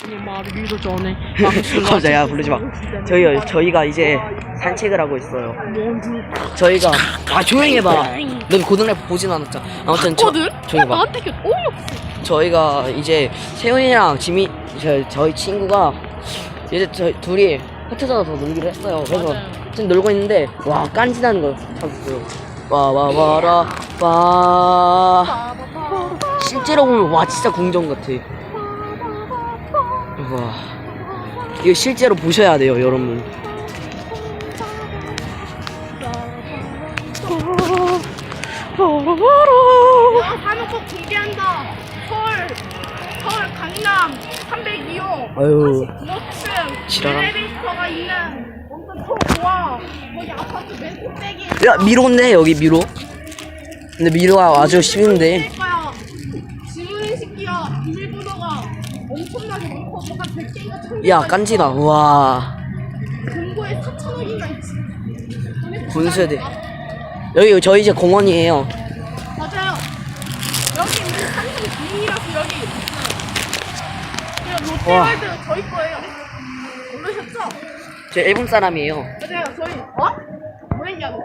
말이기도 전에 갑자기 부르지 마. 저희가 이제 산책을 하고 있어요. 저희가 조용히 해봐. 넌 고등래프 보진 않았잖아. 아무튼 조용히 봐. 나한테 어이없어. 저희가 이제 세훈이랑 지민 저희 친구가 이제 저희 둘이 흩어져서 놀기로 했어요. 그래서 지금 놀고 있는데 와 깐지나는 거 찾았어요. 와와와라 와. 실제로 보면 와 진짜 궁전 같아. 와 이거 실제로 보셔야 돼요 여러분. 내가 사는 꼭 공개한다. 서울 강남 302호 아유 45층 지랄아. 엘리베이터가 있는 엄청 초고와 거기 아파트 맨 꼭대기에 야 미로인데 여기 미로. 근데 미로가 아주 쉬운데. 지문인 시키야 비밀번호가 엄청나게 많고 뭔가 100개인가 1000개가 야 깐지다. 와 금고에 4,000원인가 있지. 분수대. 여기 저희 이제 공원이에요. 맞아요. 여기 우리 산성 주인이라서 여기 있어요. 와. 롯데월드 저희 거예요. 모르셨죠? 저 일본 사람이에요. 맞아요. 저희 뭐랬냐고.